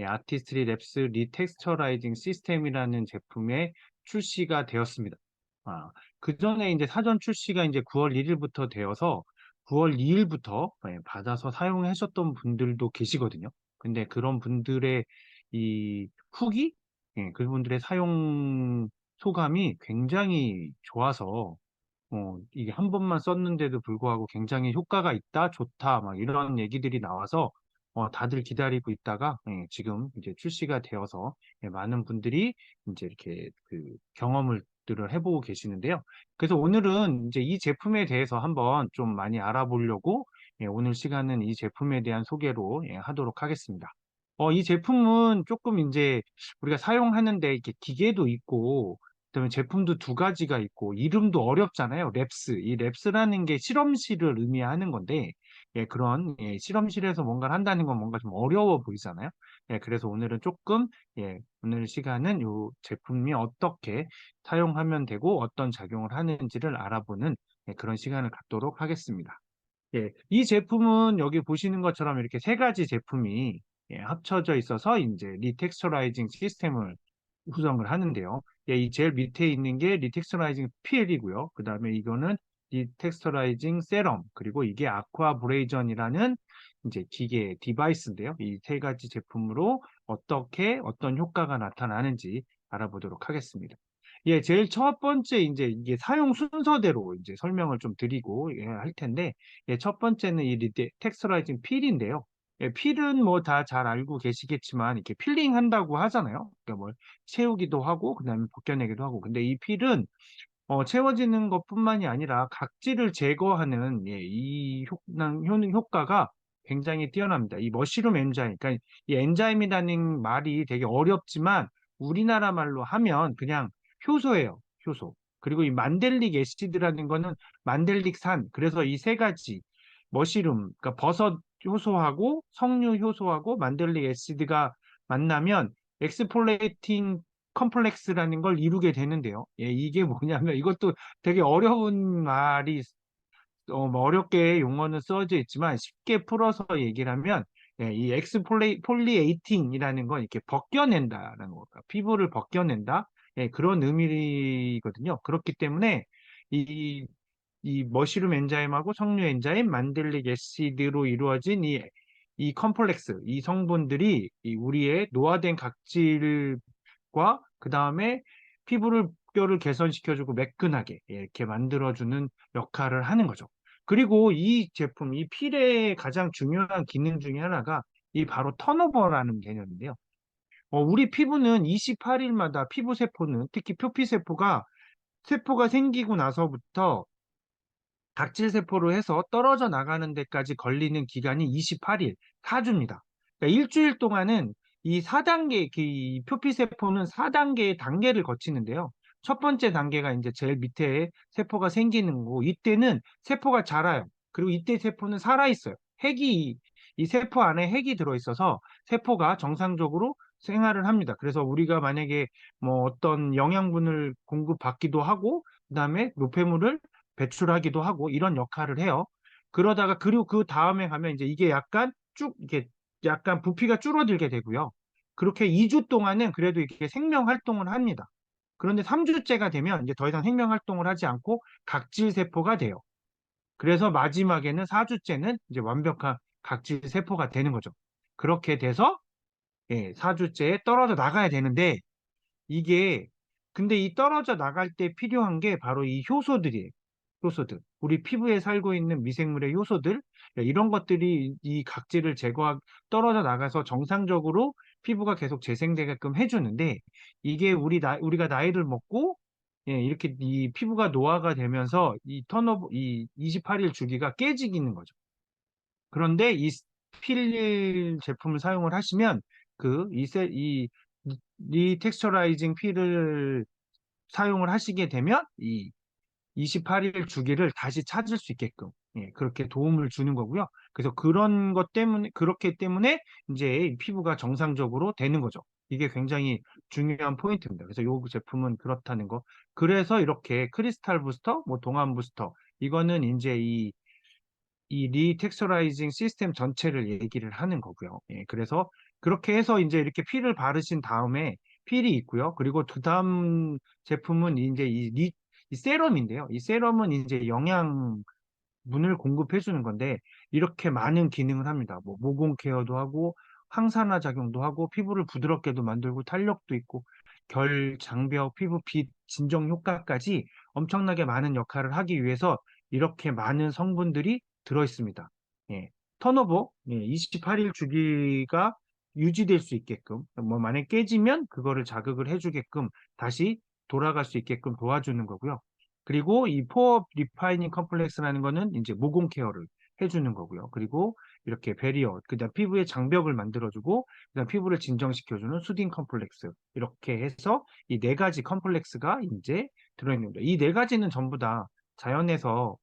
아티스트리 랩스 리텍스처라이징 시스템이라는 제품의 출시가 되었습니다. 아, 그 전에 이제 사전 출시가 이제 9월 1일부터 되어서 9월 2일부터 받아서 사용하셨던 분들도 계시거든요. 근데 그런 분들의 이 후기, 그분들의 사용 소감이 굉장히 좋아서 이게 한 번만 썼는데도 불구하고 굉장히 효과가 있다, 좋다, 막 이런 얘기들이 나와서 다들 기다리고 있다가 지금 이제 출시가 되어서 많은 분들이 이제 이렇게 그 경험들을 해보고 계시는데요. 그래서 오늘은 이제 이 제품에 대해서 한번 좀 많이 알아보려고 오늘 시간은 이 제품에 대한 소개로 하도록 하겠습니다. 이 제품은 조금 이제 우리가 사용하는데 이렇게 기계도 있고 그다음에 제품도 두 가지가 있고 이름도 어렵잖아요. 랩스. 이 랩스라는 게 실험실을 의미하는 건데 그런 실험실에서 뭔가를 한다는 건 뭔가 좀 어려워 보이잖아요. 그래서 오늘은 조금 오늘 시간은 이 제품이 어떻게 사용하면 되고 어떤 작용을 하는지를 알아보는 그런 시간을 갖도록 하겠습니다. 이 제품은 여기 보시는 것처럼 이렇게 세 가지 제품이 합쳐져 있어서 이제 리텍스처라이징 시스템을 구성을 하는데요. 이 제일 밑에 있는 게 리텍스처라이징 필이고요. 그 다음에 이거는 리텍스처라이징 세럼, 그리고 이게 아쿠아브레이전이라는 이제 기계 디바이스인데요. 이 세 가지 제품으로 어떻게 어떤 효과가 나타나는지 알아보도록 하겠습니다. 제일 첫 번째 이제 이게 사용 순서대로 이제 설명을 좀 드리고 할 텐데, 첫 번째는 이 리텍스처라이징 필인데요. 필은 뭐 다 잘 알고 계시겠지만 이렇게 필링 한다고 하잖아요. 그러니까 뭐 채우기도 하고 그다음에 벗겨내기도 하고. 근데 이 필은 채워지는 것뿐만이 아니라 각질을 제거하는 이 효과가 굉장히 뛰어납니다. 이 머시룸 엔자임, 그러니까 이 엔자임이라는 말이 되게 어렵지만 우리나라 말로 하면 그냥 효소예요. 효소. 그리고 이 만델릭 애시드라는 거는 만델릭산. 그래서 이 세 가지 머시룸, 그러니까 버섯 효소하고 석류 효소하고 만델릭 애시드가 만나면 엑스폴레이팅 컴플렉스라는 걸 이루게 되는데요. 이게 뭐냐면 이것도 되게 어려운 말이 뭐 어렵게 용어는 써져 있지만 쉽게 풀어서 얘기를 하면 이 폴리에이팅이라는 건 이렇게 벗겨낸다라는 거가 피부를 벗겨낸다 그런 의미거든요. 그렇기 때문에 이, 이 머시룸 엔자임하고 석류 엔자임, 만델릭 애시드로 이루어진 이 컴플렉스, 이 성분들이 이 우리의 노화된 각질과 그 다음에 피부를 뼈를 개선시켜주고 매끈하게 이렇게 만들어주는 역할을 하는 거죠. 그리고 이 제품, 이 필의 가장 중요한 기능 중에 하나가 이 바로 턴오버라는 개념인데요. 우리 피부는 28일마다 피부 세포는 특히 세포가 생기고 나서부터 각질 세포로 해서 떨어져 나가는 데까지 걸리는 기간이 28일, 4주입니다. 그러니까 일주일 동안은 이 4단계, 이 표피 세포는 4단계의 단계를 거치는데요. 첫 번째 단계가 이제 제일 밑에 세포가 생기는 거고, 이때는 세포가 자라요. 그리고 이때 세포는 살아있어요. 이 세포 안에 핵이 들어있어서 세포가 정상적으로 생활을 합니다. 그래서 우리가 만약에 뭐 어떤 영양분을 공급받기도 하고, 그다음에 노폐물을 배출하기도 하고 이런 역할을 해요. 그러다가 그리고 그 다음에 가면 이제 이게 약간 쭉 이게 약간 부피가 줄어들게 되고요. 그렇게 2주 동안은 그래도 이렇게 생명 활동을 합니다. 그런데 3주째가 되면 이제 더 이상 생명 활동을 하지 않고 각질 세포가 돼요. 그래서 마지막에는 4주째는 이제 완벽한 각질 세포가 되는 거죠. 그렇게 돼서 4주째에 떨어져 나가야 되는데 이게 근데 이 떨어져 나갈 때 필요한 게 바로 이 효소들이에요. 효소들. 우리 피부에 살고 있는 미생물의 효소들, 이런 것들이 이 각질을 떨어져 나가서 정상적으로 피부가 계속 재생되게끔 해주는데, 이게 우리가 나이를 먹고, 이렇게 이 피부가 노화가 되면서 이 28일 주기가 깨지기는 거죠. 그런데 이 필 제품을 사용을 하시면 이 리텍스처라이징 필을 사용을 하시게 되면 이 28일 주기를 다시 찾을 수 있게끔 그렇게 도움을 주는 거고요. 그래서 그런 것 때문에 그렇기 때문에 이제 피부가 정상적으로 되는 거죠. 이게 굉장히 중요한 포인트입니다. 그래서 이 제품은 그렇다는 거. 그래서 이렇게 크리스탈 부스터, 뭐 동안 부스터 이거는 이제 이 리텍스처라이징 시스템 전체를 얘기를 하는 거고요. 그래서 그렇게 해서 이제 이렇게 필을 바르신 다음에 필이 있고요. 그리고 그 다음 제품은 이제 이 세럼인데요. 이 세럼은 이제 문을 공급해 주는 건데 이렇게 많은 기능을 합니다. 뭐 모공 케어도 하고 항산화 작용도 하고 피부를 부드럽게도 만들고 탄력도 있고 장벽, 피부 빛 진정 효과까지 엄청나게 많은 역할을 하기 위해서 이렇게 많은 성분들이 들어 있습니다. 예. 턴오버 28일 주기가 유지될 수 있게끔 뭐 만약 깨지면 그거를 자극을 해주게끔 다시 돌아갈 수 있게끔 도와주는 거고요. 그리고 이 포어 리파이닝 컴플렉스라는 거는 이제 모공 케어를 해주는 거고요. 그리고 이렇게 베리어, 그다음 피부의 장벽을 만들어주고, 그다음 피부를 진정시켜주는 수딩 컴플렉스. 이렇게 해서 이 네 가지 컴플렉스가 이제 들어있는 거예요. 이 네 가지는 전부 다 자연에서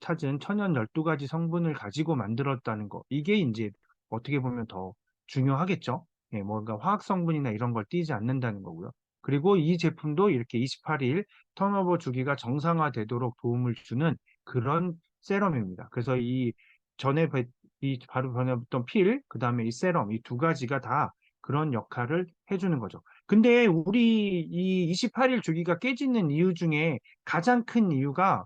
찾은 천연 12가지 성분을 가지고 만들었다는 거. 이게 이제 어떻게 보면 더 중요하겠죠. 뭔가 화학 성분이나 이런 걸 띄지 않는다는 거고요. 그리고 이 제품도 이렇게 28일 턴오버 주기가 정상화되도록 도움을 주는 그런 세럼입니다. 그래서 전에 바로 변했던 그다음에 이 세럼, 이 두 가지가 다 그런 역할을 해주는 거죠. 근데 우리 이 28일 주기가 깨지는 이유 중에 가장 큰 이유가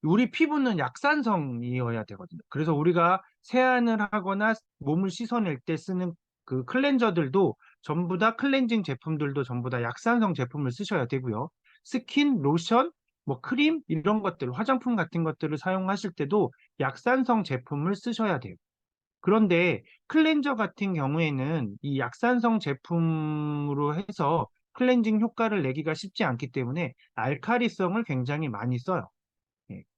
우리 피부는 약산성이어야 되거든요. 그래서 우리가 세안을 하거나 몸을 씻어낼 때 쓰는 그 클렌저들도 전부 다 클렌징 제품들도 전부 다 약산성 제품을 쓰셔야 되고요. 스킨, 로션, 뭐 크림 이런 것들, 화장품 같은 것들을 사용하실 때도 약산성 제품을 쓰셔야 돼요. 그런데 클렌저 같은 경우에는 이 약산성 제품으로 해서 클렌징 효과를 내기가 쉽지 않기 때문에 알카리성을 굉장히 많이 써요.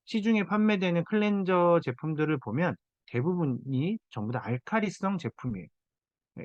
시중에 판매되는 클렌저 제품들을 보면 대부분이 전부 다 알카리성 제품이에요.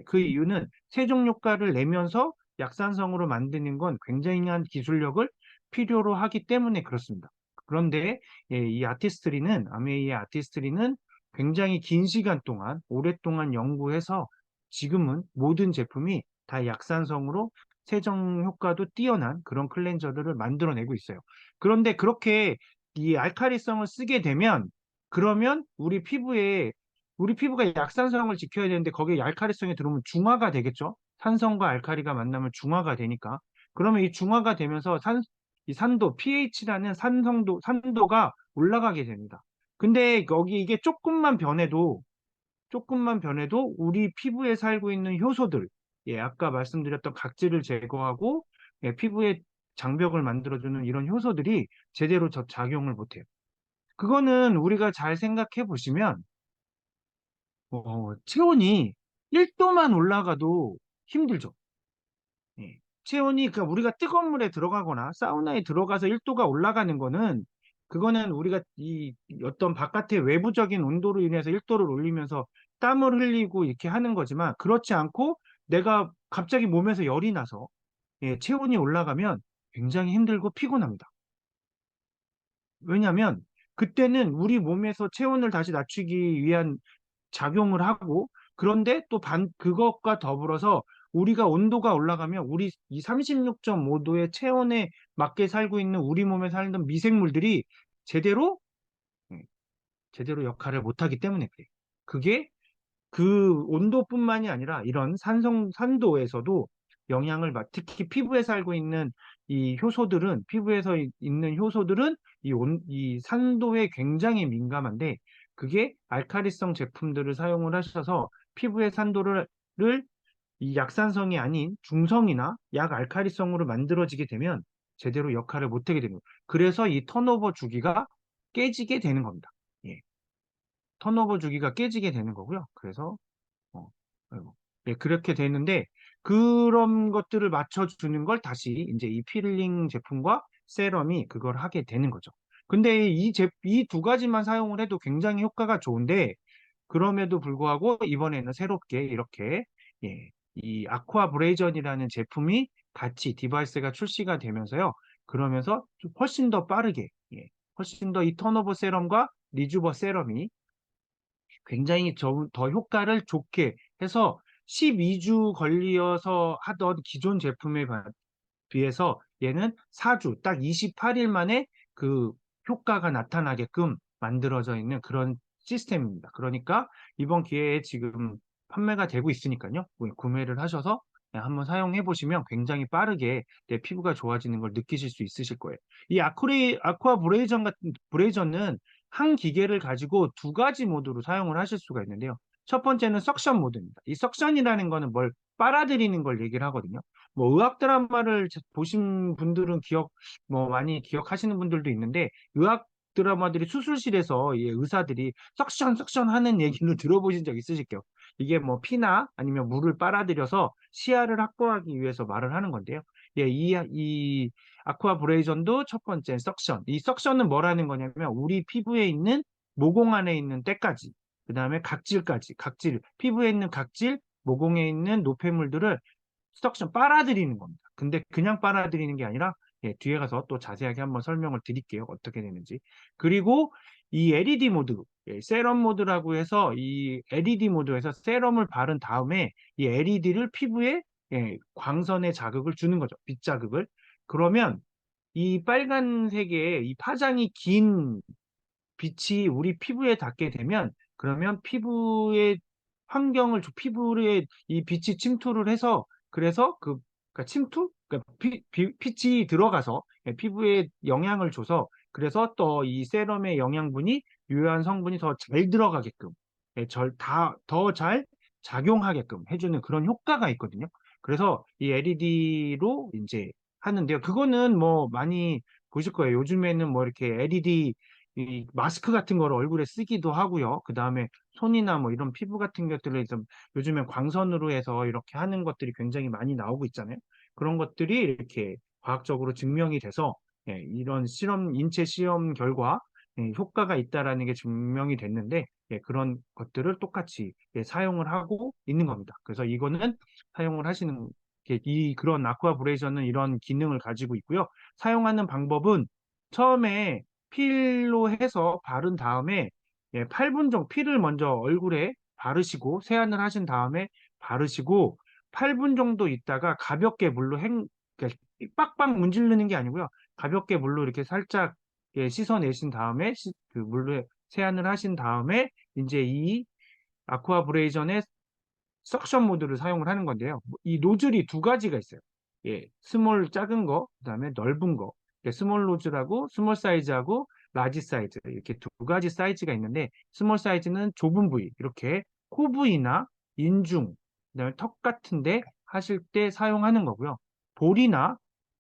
그 이유는 세정 효과를 내면서 약산성으로 만드는 건 굉장한 기술력을 필요로 하기 때문에 그렇습니다. 그런데 이 아메이의 아티스트리는 굉장히 긴 시간 동안 오랫동안 연구해서 지금은 모든 제품이 다 약산성으로 세정 효과도 뛰어난 그런 클렌저들을 만들어내고 있어요. 그런데 그렇게 이 알카리성을 쓰게 되면 그러면 우리 피부가 약산성을 지켜야 되는데 거기에 알카리성이 들어오면 중화가 되겠죠? 산성과 알카리가 만나면 중화가 되니까. 그러면 이 중화가 되면서 이 산도, pH라는 산도가 올라가게 됩니다. 근데 거기 이게 조금만 변해도 우리 피부에 살고 있는 효소들, 아까 말씀드렸던 각질을 제거하고, 피부의 장벽을 만들어주는 이런 효소들이 제대로 작용을 못해요. 그거는 우리가 잘 생각해 보시면, 체온이 1도만 올라가도 힘들죠. 그러니까 우리가 뜨거운 물에 들어가거나 사우나에 들어가서 1도가 올라가는 거는 그거는 우리가 이 어떤 바깥의 외부적인 온도로 인해서 1도를 올리면서 땀을 흘리고 이렇게 하는 거지만 그렇지 않고 내가 갑자기 몸에서 열이 나서 체온이 올라가면 굉장히 힘들고 피곤합니다. 왜냐하면 그때는 우리 몸에서 체온을 다시 낮추기 위한 작용을 하고 그런데 또 그것과 더불어서 우리가 온도가 올라가면 우리 이 36.5도의 체온에 맞게 살고 있는 우리 몸에 살던 미생물들이 제대로 음, 제대로 역할을 못하기 때문에 그래요. 그게 그 온도뿐만이 아니라 이런 산도에서도 특히 피부에 살고 있는 피부에서 있는 효소들은 이 산도에 굉장히 민감한데 그게 알카리성 제품들을 사용을 하셔서 피부의 산도를 이 약산성이 아닌 중성이나 약알카리성으로 만들어지게 되면 제대로 역할을 못하게 됩니다. 그래서 이 턴오버 주기가 깨지게 되는 겁니다. 예. 턴오버 주기가 깨지게 되는 거고요. 그래서 어, 아이고. 그렇게 되는데 그런 것들을 맞춰주는 걸 다시 이제 이 필링 제품과 세럼이 그걸 하게 되는 거죠. 근데 이 두 가지만 사용을 해도 굉장히 효과가 좋은데 그럼에도 불구하고 이번에는 새롭게 이렇게 이 아쿠아 브레이전이라는 제품이 같이 디바이스가 출시가 되면서요. 그러면서 좀 훨씬 더 빠르게 훨씬 더 이 턴오버 세럼과 리주버 세럼이 굉장히 더 효과를 좋게 해서 12주 걸려서 하던 기존 제품에 비해서 얘는 4주, 딱 28일 만에 그 효과가 나타나게끔 만들어져 있는 그런 시스템입니다. 그러니까 이번 기회에 지금 판매가 되고 있으니까요. 구매를 하셔서 한번 사용해 보시면 굉장히 빠르게 내 피부가 좋아지는 걸 느끼실 수 있으실 거예요. 이 아쿠아 브레이저는 한 기계를 가지고 두 가지 모드로 사용을 하실 수가 있는데요. 첫 번째는 석션 모드입니다. 이 석션이라는 거는 뭘 빨아들이는 걸 얘기를 하거든요. 뭐 의학 드라마를 보신 분들은 뭐 많이 기억하시는 분들도 있는데, 의학 드라마들이 수술실에서 이 의사들이 석션 하는 얘기는 들어보신 적 있으실 거예요. 이게 뭐 피나 아니면 물을 빨아들여서 시야를 확보하기 위해서 말을 하는 건데요. 예, 이 아쿠아 브레이전도 첫 번째 석션. 이 석션은 뭐라는 거냐면 우리 피부에 있는 모공 안에 있는 때까지, 그다음에 각질, 피부에 있는 각질, 모공에 있는 노폐물들을 석션 빨아들이는 겁니다. 근데 그냥 빨아들이는 게 아니라, 예, 뒤에 가서 또 자세하게 한번 설명을 드릴게요. 어떻게 되는지. 그리고 이 LED 모드, 예, 세럼 모드라고 해서 이 LED 모드에서 세럼을 바른 다음에 이 LED를 피부에, 예, 광선의 자극을 주는 거죠. 빛 자극을. 그러면 이 빨간색의 이 파장이 긴 빛이 우리 피부에 닿게 되면, 그러면 피부에 이 빛이 침투를 해서, 그래서 그러니까 그러니까 빛이 들어가서, 예, 피부에 영향을 줘서, 그래서 또 이 세럼의 영양분이, 유효한 성분이 더 잘 들어가게끔, 예, 더 잘 작용하게끔 해주는 그런 효과가 있거든요. 그래서 이 LED로 이제 하는데요. 그거는 뭐 많이 보실 거예요. 요즘에는 뭐 이렇게 LED 이 마스크 같은 거를 얼굴에 쓰기도 하고요. 그 다음에 손이나 뭐 이런 피부 같은 것들을 좀 요즘엔 광선으로 해서 이렇게 하는 것들이 굉장히 많이 나오고 있잖아요. 그런 것들이 이렇게 과학적으로 증명이 돼서, 예, 이런 인체 실험 결과, 예, 효과가 있다라는 게 증명이 됐는데, 예, 그런 것들을 똑같이, 예, 사용을 하고 있는 겁니다. 그래서 이거는 사용을 하시는 그런 아쿠아브레이션은 이런 기능을 가지고 있고요. 사용하는 방법은 처음에 필로 해서 바른 다음에, 예, 8분 정도 필을 먼저 얼굴에 바르시고 세안을 하신 다음에 바르시고 8분 정도 있다가 가볍게 물로 그러니까 빡빡 문지르는 게 아니고요. 가볍게 물로 이렇게 살짝, 예, 씻어내신 다음에 그 물로 세안을 하신 다음에 이제 이 아쿠아 브레이전의 석션 모드를 사용을 하는 건데요. 이 노즐이 두 가지가 있어요. 예, 스몰 작은 거, 그다음에 넓은 거. 예, 스몰 노즐하고 스몰 사이즈하고 라지 사이즈, 이렇게 두 가지 사이즈가 있는데, 스몰 사이즈는 좁은 부위, 이렇게 코 부위나 인중, 그다음에 턱 같은데 하실 때 사용하는 거고요. 볼이나,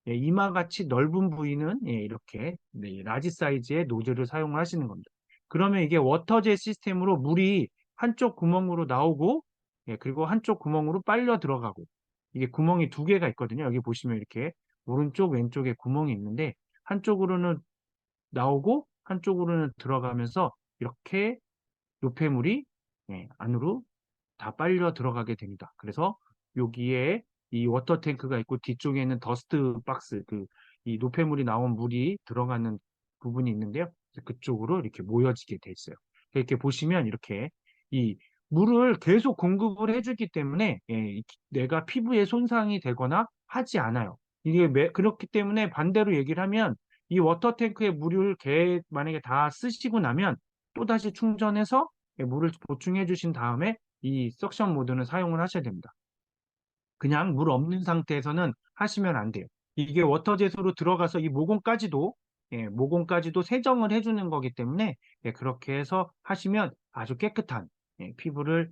예, 이마같이 넓은 부위는, 예, 이렇게, 네, 라지 사이즈의 노즐을 사용을 하시는 겁니다. 그러면 이게 워터젯 시스템으로 물이 한쪽 구멍으로 나오고, 예, 그리고 한쪽 구멍으로 빨려 들어가고, 이게 구멍이 두 개가 있거든요. 여기 보시면 이렇게 오른쪽 왼쪽에 구멍이 있는데, 한쪽으로는 나오고 한쪽으로는 들어가면서 이렇게 노폐물이, 예, 안으로 다 빨려 들어가게 됩니다. 그래서 여기에 이 워터 탱크가 있고 뒤쪽에는 더스트 박스, 이 노폐물이 나온 물이 들어가는 부분이 있는데요. 그쪽으로 이렇게 모여지게 돼 있어요. 이렇게 보시면 이렇게 이 물을 계속 공급을 해주기 때문에, 예, 내가 피부에 손상이 되거나 하지 않아요. 이게 그렇기 때문에 반대로 얘기를 하면 이 워터 탱크에 물을 만약에 다 쓰시고 나면 또다시 충전해서, 예, 물을 보충해 주신 다음에 이 석션 모드는 사용을 하셔야 됩니다. 그냥 물 없는 상태에서는 하시면 안 돼요. 이게 워터젯으로 들어가서 이 모공까지도, 예, 모공까지도 세정을 해주는 거기 때문에, 예, 그렇게 해서 하시면 아주 깨끗한, 예, 피부를,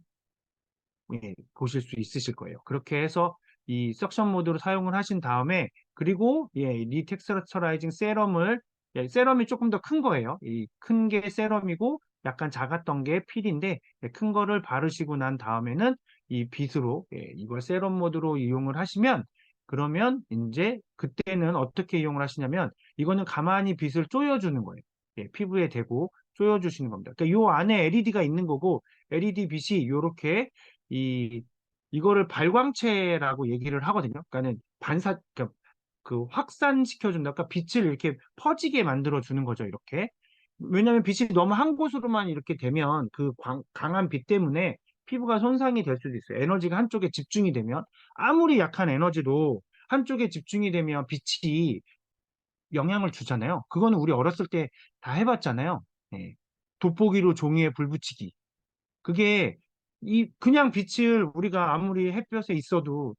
예, 보실 수 있으실 거예요. 그렇게 해서 이 석션 모드로 사용을 하신 다음에, 그리고, 예, 리텍스처라이징 세럼을, 예, 세럼이 조금 더 큰 거예요. 이 큰 게 세럼이고 약간 작았던 게 필인데, 예, 큰 거를 바르시고 난 다음에는 이 빗으로, 예, 이걸 세럼 모드로 이용을 하시면, 그러면 이제 그때는 어떻게 이용을 하시냐면, 이거는 가만히 빗을 조여주는 거예요. 예, 피부에 대고 조여주시는 겁니다. 그러니까 요 안에 LED가 있는 거고, LED 빛이 요렇게 이 이거를 발광체라고 얘기를 하거든요. 그러니까는 그러니까 그 확산시켜준다. 그러니까 빛을 이렇게 퍼지게 만들어 주는 거죠. 이렇게. 왜냐하면 빛이 너무 한 곳으로만 이렇게 되면 그 강한 빛 때문에 피부가 손상이 될 수도 있어요. 에너지가 한쪽에 집중이 되면, 아무리 약한 에너지도 한쪽에 집중이 되면 빛이 영향을 주잖아요. 그거는 우리 어렸을 때 다 해봤잖아요. 예. 돋보기로 종이에 불 붙이기. 그게 이 그냥 빛을 우리가 아무리 햇볕에 있어도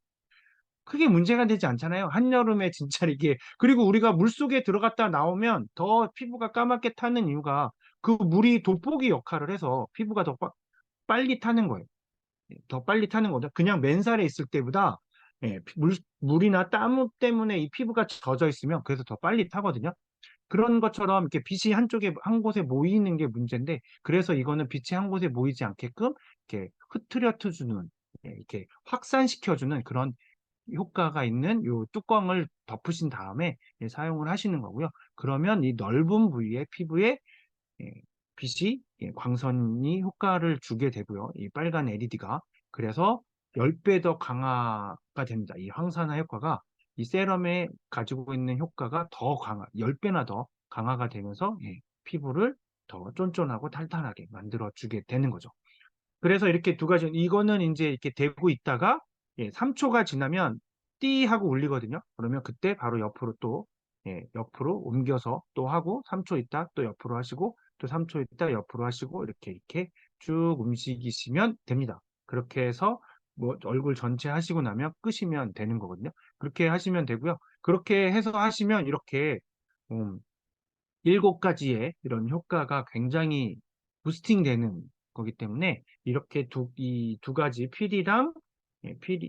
크게 문제가 되지 않잖아요. 한여름에 진짜 이게 그리고 우리가 물속에 들어갔다 나오면 더 피부가 까맣게 타는 이유가 그 물이 돋보기 역할을 해서 피부가 더 빨리 타는 거예요. 더 빨리 타는 거죠. 그냥 맨살에 있을 때보다 물이나 땀 때문에 이 피부가 젖어 있으면 그래서 더 빨리 타거든요. 그런 것처럼 이렇게 빛이 한쪽에 한 곳에 모이는 게 문제인데 그래서 이거는 빛이 한 곳에 모이지 않게끔 이렇게 흐트려 주는 이렇게 확산시켜주는 그런 효과가 있는 요 뚜껑을 덮으신 다음에 사용을 하시는 거고요. 그러면 이 넓은 부위의 피부에 예, 빛이 광선이 효과를 주게 되고요. 이 빨간 LED가 그래서 10배 더 강화가 됩니다. 이 항산화 효과가 이 세럼에 가지고 있는 효과가 더 10배나 더 강화가 되면서 피부를 더 쫀쫀하고 탄탄하게 만들어 주게 되는 거죠. 그래서 이렇게 두 가지, 이거는 이제 이렇게 대고 있다가 3초가 지나면 띠 하고 울리거든요. 그러면 그때 바로 옆으로 또, 옆으로 옮겨서 또 하고 3초 있다 또 옆으로 하시고 또 3초 있다 옆으로 하시고 이렇게 쭉 움직이시면 됩니다. 그렇게 해서 뭐 얼굴 전체 하시고 나면 끄시면 되는 거거든요. 그렇게 하시면 되고요. 그렇게 해서 하시면 이렇게 음, 7가지의 이런 효과가 굉장히 부스팅 되는 거기 때문에 이렇게 이 두 가지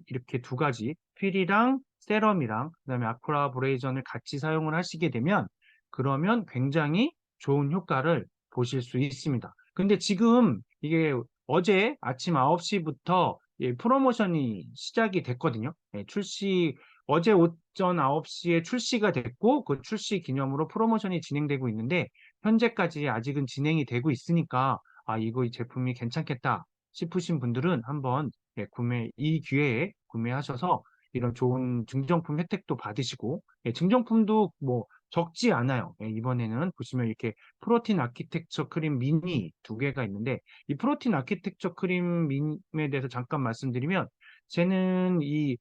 이렇게 두 가지 필이랑 세럼이랑 그다음에 아쿠아브레이전을 같이 사용을 하시게 되면 그러면 굉장히 좋은 효과를 보실 수 있습니다. 근데 지금 이게 어제 아침 9시부터 프로모션이 시작이 됐거든요. 어제 오전 9시에 출시가 됐고 그 출시 기념으로 프로모션이 진행되고 있는데 현재까지 아직은 진행이 되고 있으니까 이거 이 제품이 괜찮겠다 싶으신 분들은 한번 이 기회에 구매하셔서 이런 좋은 증정품 혜택도 받으시고 증정품도 뭐 적지 않아요. 이번에는 보시면 이렇게 프로틴 아키텍처 크림 미니 2개가 있는데 이 프로틴 아키텍처 크림 미니에 대해서 잠깐 말씀드리면 쟤는 이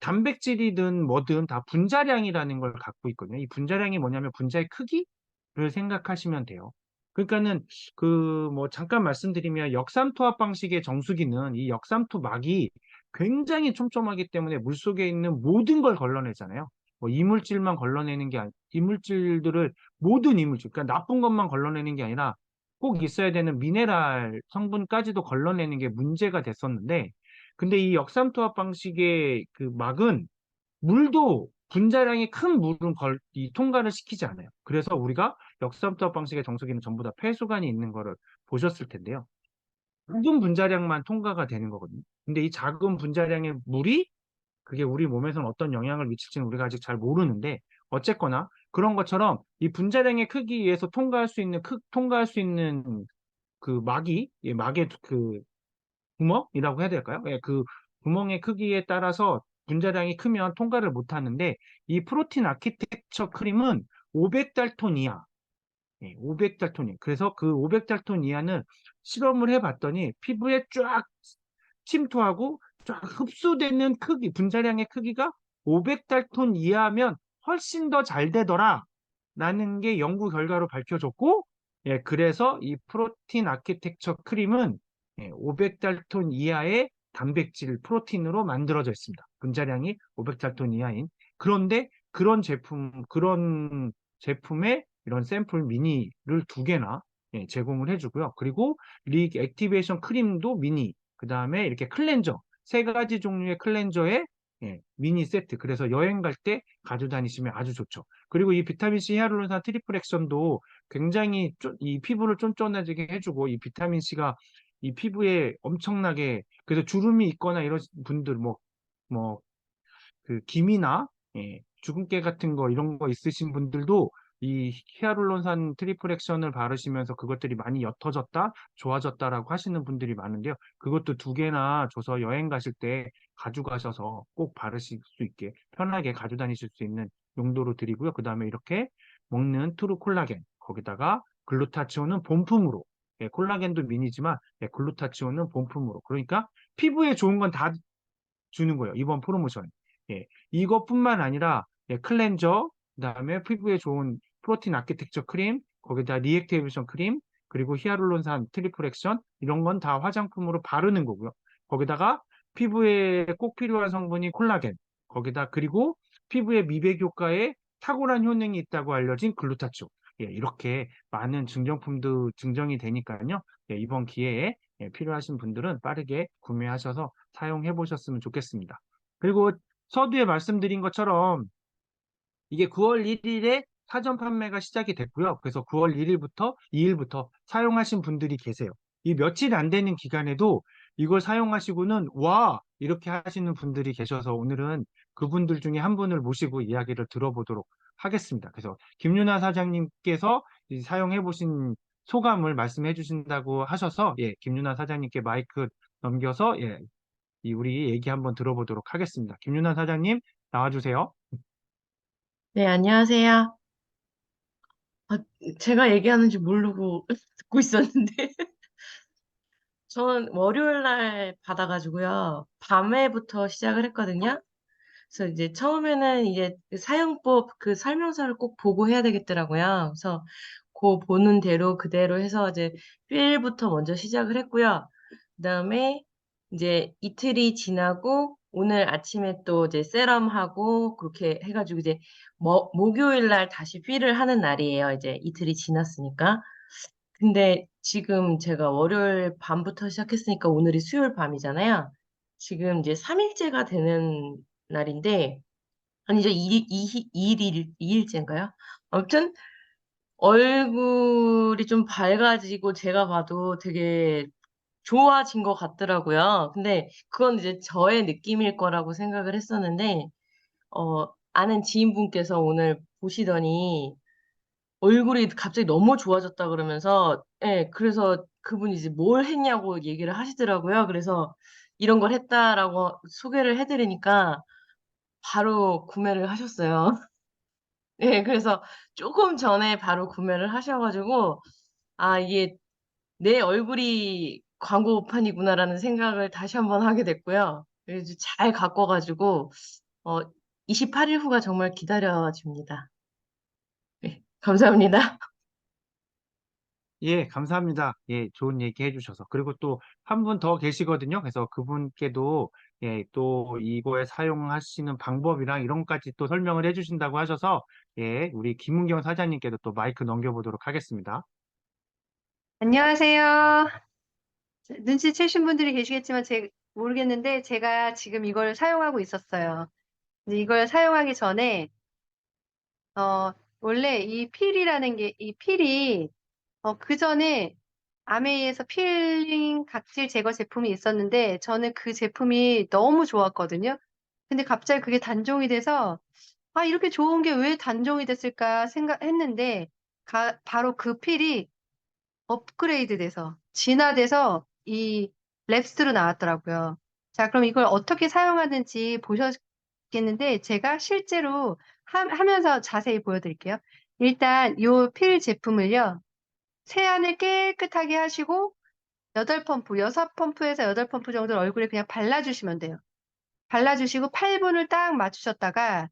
단백질이든 뭐든 다 분자량이라는 걸 갖고 있거든요. 이 분자량이 뭐냐면 분자의 크기를 생각하시면 돼요. 그러니까는 그 뭐 잠깐 말씀드리면 역삼투압 방식의 정수기는 이 역삼투 막이 굉장히 촘촘하기 때문에 물속에 있는 모든 걸 걸러내잖아요. 뭐 이물질만 걸러내는 게 이물질들을 모든 이물질, 그러니까 나쁜 것만 걸러내는 게 아니라 꼭 있어야 되는 미네랄 성분까지도 걸러내는 게 문제가 됐었는데 근데 이 역삼투압 방식의 그 막은 물도 분자량이 큰 물은 통과를 시키지 않아요. 그래서 우리가 역삼투압 방식의 정수기는 전부 다 폐수관이 있는 거를 보셨을 텐데요. 작은 분자량만 통과가 되는 거거든요. 근데 이 작은 분자량의 물이 그게 우리 몸에서는 어떤 영향을 미칠지는 우리가 아직 잘 모르는데 어쨌거나 그런 것처럼 이 분자량의 크기에서 통과할 수 있는 그 막의 그 구멍이라고 해야 될까요? 그 구멍의 크기에 따라서 분자량이 크면 통과를 못 하는데 이 프로틴 아키텍처 크림은 500달톤 이하, 500달톤 이하. 그래서 그 500달톤 이하는 실험을 해봤더니 피부에 쫙 침투하고 쫙 흡수되는 크기, 분자량의 크기가 500달톤 이하면 훨씬 더 잘 되더라. 라는 게 연구 결과로 밝혀졌고, 그래서 이 프로틴 아키텍처 크림은 500달톤 이하의 단백질 프로틴으로 만들어져 있습니다. 분자량이 500달톤 이하인. 그런데 그런 제품의 이런 샘플 미니를 2개나 제공을 해주고요. 그리고 액티베이션 크림도 미니, 그 다음에 이렇게 클렌저, 3가지 종류의 클렌저에 미니 세트. 그래서 여행 갈 때 가지고 다니시면 아주 좋죠. 그리고 이 비타민C 히아루론산 트리플 액션도 굉장히 이 피부를 쫀쫀해지게 해주고 이 비타민C가 이 피부에 엄청나게 그래서 주름이 있거나 이런 분들 뭐 그 기미나 주근깨 같은 거 이런 거 있으신 분들도 이 히알루론산 트리플 액션을 바르시면서 그것들이 많이 옅어졌다, 좋아졌다라고 하시는 분들이 많은데요. 그것도 2개나 줘서 여행 가실 때 가져가셔서 꼭 바르실 수 있게 편하게 가지고 다니실 수 있는 용도로 드리고요. 그 다음에 이렇게 먹는 트루 콜라겐 거기다가 글루타치온은 본품으로 콜라겐도 미니지만 글루타치온은 본품으로 그러니까 피부에 좋은 건 다 주는 거예요. 이번 프로모션. 이것뿐만 아니라 클렌저, 그다음에 피부에 좋은 프로틴 아키텍처 크림, 거기다 리액티베이션 크림, 그리고 히알루론산, 트리플 액션 이런 건 다 화장품으로 바르는 거고요. 거기다가 피부에 꼭 필요한 성분이 콜라겐, 거기다 그리고 피부의 미백 효과에 탁월한 효능이 있다고 알려진 글루타치온. 예, 이렇게 많은 증정품도 증정이 되니까요. 예, 이번 기회에 예, 필요하신 분들은 빠르게 구매하셔서 사용해 보셨으면 좋겠습니다. 그리고 서두에 말씀드린 것처럼 이게 9월 1일에 사전 판매가 시작이 됐고요. 그래서 9월 1일부터 2일부터 사용하신 분들이 계세요. 이 며칠 안 되는 기간에도 이걸 사용하시고는 와! 이렇게 하시는 분들이 계셔서 오늘은 그분들 중에 한 분을 모시고 이야기를 들어보도록 하겠습니다. 그래서 김윤아 사장님께서 사용해 보신 소감을 말씀해 주신다고 하셔서 예, 김윤아 사장님께 마이크 넘겨서 예, 우리 얘기 한번 들어보도록 하겠습니다. 김윤아 사장님 나와주세요. 네, 안녕하세요. 아, 제가 얘기하는지 모르고 듣고 있었는데, 저는 월요일 날 받아가지고요. 밤에부터 시작을 했거든요. 그래서 이제 처음에는 이제 그 사용법 그 설명서를 꼭 보고 해야 되겠더라고요. 그래서 그 보는 대로 그대로 해서 이제 필부터 먼저 시작을 했고요. 그다음에 이제 이틀이 지나고 오늘 아침에 또 이제 세럼하고 그렇게 해가지고 이제 목요일 날 다시 필을 하는 날이에요. 이제 이틀이 지났으니까. 근데 지금 제가 월요일 밤부터 시작했으니까 오늘이 수요일 밤이잖아요. 지금 이제 3일째가 되는 날인데, 아니죠, 2일째인가요? 아무튼, 얼굴이 좀 밝아지고 제가 봐도 되게 좋아진 것 같더라고요. 근데 그건 이제 저의 느낌일 거라고 생각을 했었는데, 아는 지인분께서 오늘 보시더니, 얼굴이 갑자기 너무 좋아졌다 그러면서, 예, 그래서 그분이 이제 뭘 했냐고 얘기를 하시더라고요. 그래서 이런 걸 했다라고 소개를 해드리니까 바로 구매를 하셨어요. 예, 그래서 조금 전에 바로 구매를 하셔가지고, 아, 이게 내 얼굴이 광고판이구나라는 생각을 다시 한번 하게 됐고요. 그래서 잘 가꿔가지고, 어, 28일 후가 정말 기다려집니다. 네, 감사합니다. 예, 감사합니다. 예, 좋은 얘기 해주셔서. 그리고 또 한 분 더 계시거든요. 그래서 그분께도 예, 또 이거에 사용하시는 방법이랑 이런 것까지 또 설명을 해주신다고 하셔서 예, 우리 김은경 사장님께도 또 마이크 넘겨보도록 하겠습니다. 안녕하세요. 눈치채신 분들이 계시겠지만 모르겠는데 제가 지금 이걸 사용하고 있었어요. 근데 이걸 사용하기 전에 어, 원래 이 필이 그 전에 아메이에서 필링 각질 제거 제품이 있었는데 저는 그 제품이 너무 좋았거든요. 근데 갑자기 그게 단종이 돼서 아, 이렇게 좋은 게 왜 단종이 됐을까 생각했는데 바로 그 필이 업그레이드 돼서, 진화돼서 이 랩스로 나왔더라고요. 자, 그럼 이걸 어떻게 사용하는지 보셨겠는데, 제가 실제로 하면서 자세히 보여드릴게요. 일단, 요 필 제품을요, 세안을 깨끗하게 하시고, 8펌프, 6펌프에서 8펌프 정도를 얼굴에 그냥 발라주시면 돼요. 발라주시고 8분을 딱 맞추셨다가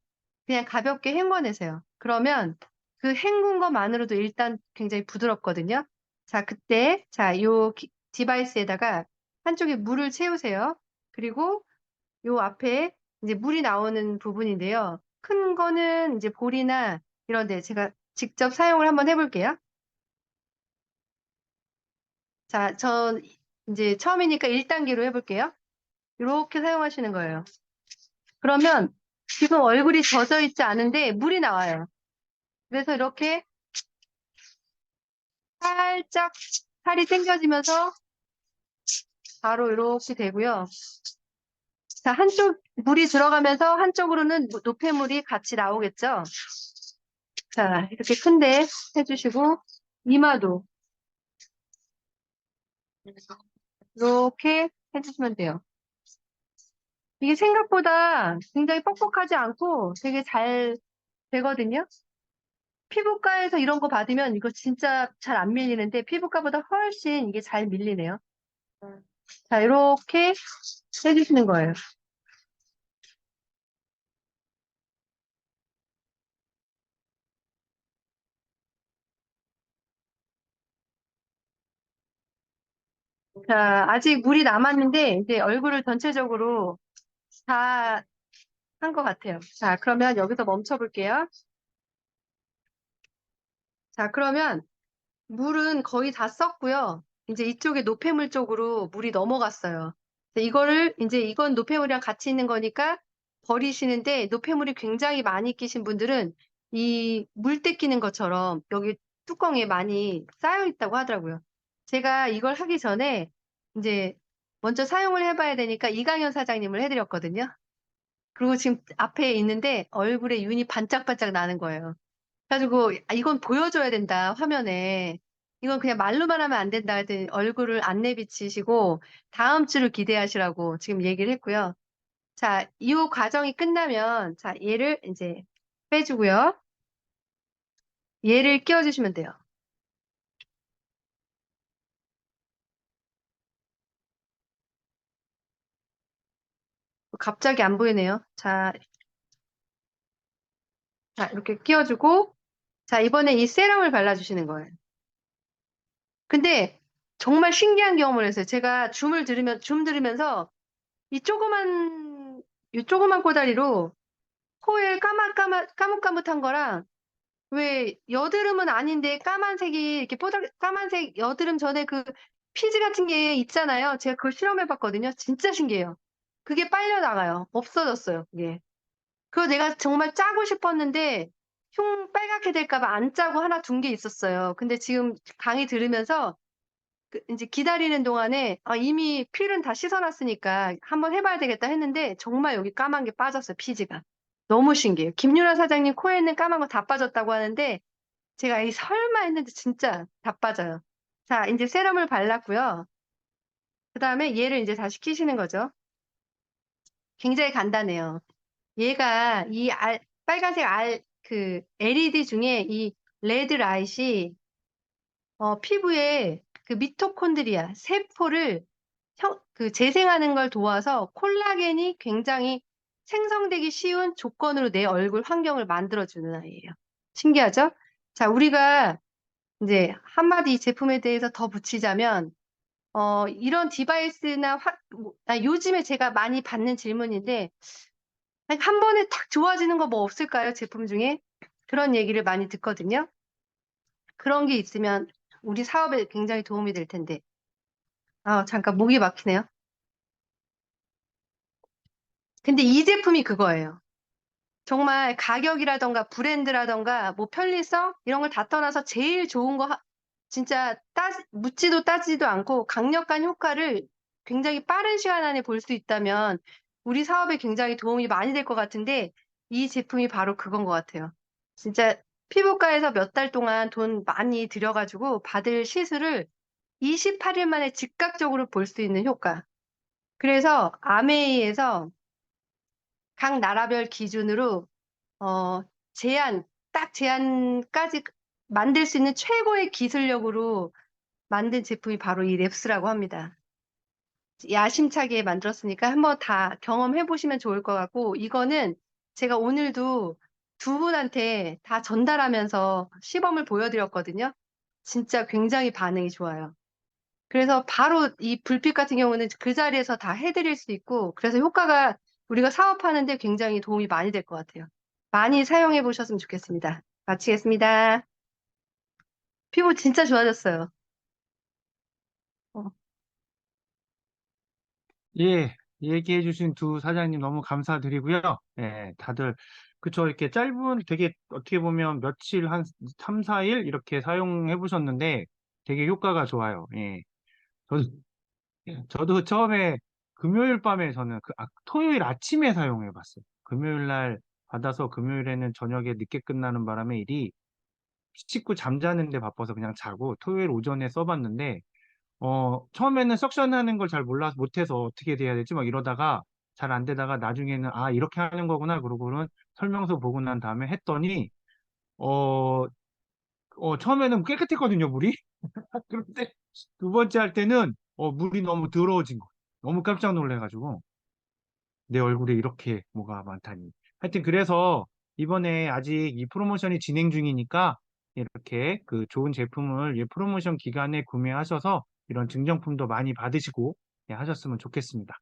그냥 가볍게 헹궈내세요. 그러면 그 헹군 것만으로도 일단 굉장히 부드럽거든요. 자, 그때 요 디바이스에다가 한쪽에 물을 채우세요. 그리고 요 앞에 이제 물이 나오는 부분인데요. 큰 거는 이제 볼이나 이런 데 제가 직접 사용을 한번 해볼게요. 자, 전 이제 처음이니까 1단계로 해볼게요. 이렇게 사용하시는 거예요. 그러면 지금 얼굴이 젖어 있지 않은데 물이 나와요. 그래서 이렇게 살짝 살이 당겨지면서 바로 이렇게 되고요. 자, 한쪽 물이 들어가면서 한쪽으로는 노폐물이 같이 나오겠죠? 자, 이렇게 큰데 해주시고 이마도 이렇게 해주시면 돼요. 이게 생각보다 굉장히 뻑뻑하지 않고 되게 잘 되거든요. 피부과에서 이런 거 받으면 이거 진짜 잘 안 밀리는데 피부과보다 훨씬 이게 잘 밀리네요. 자, 이렇게 해주시는 거예요. 자, 아직 물이 남았는데, 이제 얼굴을 전체적으로 다 한 것 같아요. 자, 그러면 여기서 멈춰 볼게요. 자, 그러면 물은 거의 다 썼고요. 이제 이쪽에 노폐물 쪽으로 물이 넘어갔어요. 이거를, 이제 이건 노폐물이랑 같이 있는 거니까 버리시는데, 노폐물이 굉장히 많이 끼신 분들은 이 물때 끼는 것처럼 여기 뚜껑에 많이 쌓여 있다고 하더라고요. 제가 이걸 하기 전에 이제 먼저 사용을 해봐야 되니까 이강현 사장님을 해드렸거든요. 그리고 지금 앞에 있는데 얼굴에 윤이 반짝반짝 나는 거예요. 그래가지고 이건 보여줘야 된다, 화면에. 이건 그냥 말로만 하면 안 된다 했더니 얼굴을 안 내비치시고 다음 주를 기대하시라고 지금 얘기를 했고요. 자, 이 과정이 끝나면 자, 얘를 이제 빼주고요. 얘를 끼워주시면 돼요. 갑자기 안 보이네요. 자, 이렇게 끼워주고 자, 이번에 이 세럼을 발라주시는 거예요. 근데 정말 신기한 경험을 했어요. 제가 줌 들으면서 이 조그만 꼬다리로 코에 까뭇까뭇한 거랑 왜 여드름은 아닌데 까만색이 이렇게 까만색 여드름 전에 그 피지 같은 게 있잖아요. 제가 그걸 실험해 봤거든요. 진짜 신기해요. 그게 빨려 나가요. 없어졌어요. 그게. 그거 내가 정말 짜고 싶었는데 흉 빨갛게 될까 봐 안 짜고 하나 둔 게 있었어요. 근데 지금 강의 들으면서 이제 기다리는 동안에 이미 필은 다 씻어놨으니까 한번 해봐야 되겠다 했는데 정말 여기 까만 게 빠졌어요. 피지가. 너무 신기해요. 김유라 사장님 코에 있는 까만 거 다 빠졌다고 하는데 제가 이 설마 했는데 진짜 다 빠져요. 자, 이제 세럼을 발랐고요. 그 다음에 얘를 이제 다시 키시는 거죠. 굉장히 간단해요. 얘가 빨간색 LED 중에 이 레드 라이트이 피부에 그 미토콘드리아, 세포를 재생하는 걸 도와서 콜라겐이 굉장히 생성되기 쉬운 조건으로 내 얼굴 환경을 만들어주는 아이예요. 신기하죠? 자, 우리가 이제 한마디 이 제품에 대해서 더 붙이자면, 이런 디바이스나 요즘에 제가 많이 받는 질문인데, 한 번에 탁 좋아지는 거 뭐 없을까요? 제품 중에? 그런 얘기를 많이 듣거든요. 그런 게 있으면 우리 사업에 굉장히 도움이 될 텐데. 잠깐 목이 막히네요. 근데 이 제품이 그거예요. 정말 가격이라던가 브랜드라던가 뭐 편리성 이런 걸 다 떠나서 제일 좋은 거 진짜 묻지도 따지도 않고 강력한 효과를 굉장히 빠른 시간 안에 볼 수 있다면 우리 사업에 굉장히 도움이 많이 될 것 같은데 이 제품이 바로 그건 것 같아요. 진짜 피부과에서 몇 달 동안 돈 많이 들여가지고 받을 시술을 28일 만에 즉각적으로 볼 수 있는 효과. 그래서 아메이에서 각 나라별 기준으로 어, 제한까지 만들 수 있는 최고의 기술력으로 만든 제품이 바로 이 랩스라고 합니다. 야심차게 만들었으니까 한번 다 경험해 보시면 좋을 것 같고, 이거는 제가 오늘도 두 분한테 다 전달하면서 시범을 보여드렸거든요. 진짜 굉장히 반응이 좋아요. 그래서 바로 이 불빛 같은 경우는 그 자리에서 다 해드릴 수 있고, 그래서 효과가 우리가 사업하는데 굉장히 도움이 많이 될 것 같아요. 많이 사용해 보셨으면 좋겠습니다. 마치겠습니다. 피부 진짜 좋아졌어요. 어, 예, 얘기해 주신 두 사장님 너무 감사드리고요. 예, 다들, 그쵸, 이렇게 되게 어떻게 보면 며칠, 한 3, 4일 이렇게 사용해 보셨는데 되게 효과가 좋아요. 예. 저도, 저도 처음에 금요일 밤에 토요일 아침에 사용해 봤어요. 금요일 날 받아서 금요일에는 저녁에 늦게 끝나는 바람에 일이 씻고 잠자는데 바빠서 그냥 자고 토요일 오전에 써봤는데 처음에는 석션하는 걸 잘 몰라서 못해서 어떻게 돼야 되지? 막 이러다가 잘 안 되다가 나중에는 아, 이렇게 하는 거구나. 그러고는 설명서 보고 난 다음에 했더니, 어, 처음에는 깨끗했거든요, 물이. 그런데 두 번째 할 때는, 물이 너무 더러워진 거. 너무 깜짝 놀래가지고, 내 얼굴에 이렇게 뭐가 많다니. 하여튼 그래서 이번에 아직 이 프로모션이 진행 중이니까 이렇게 그 좋은 제품을 이 프로모션 기간에 구매하셔서 이런 증정품도 많이 받으시고 예, 하셨으면 좋겠습니다.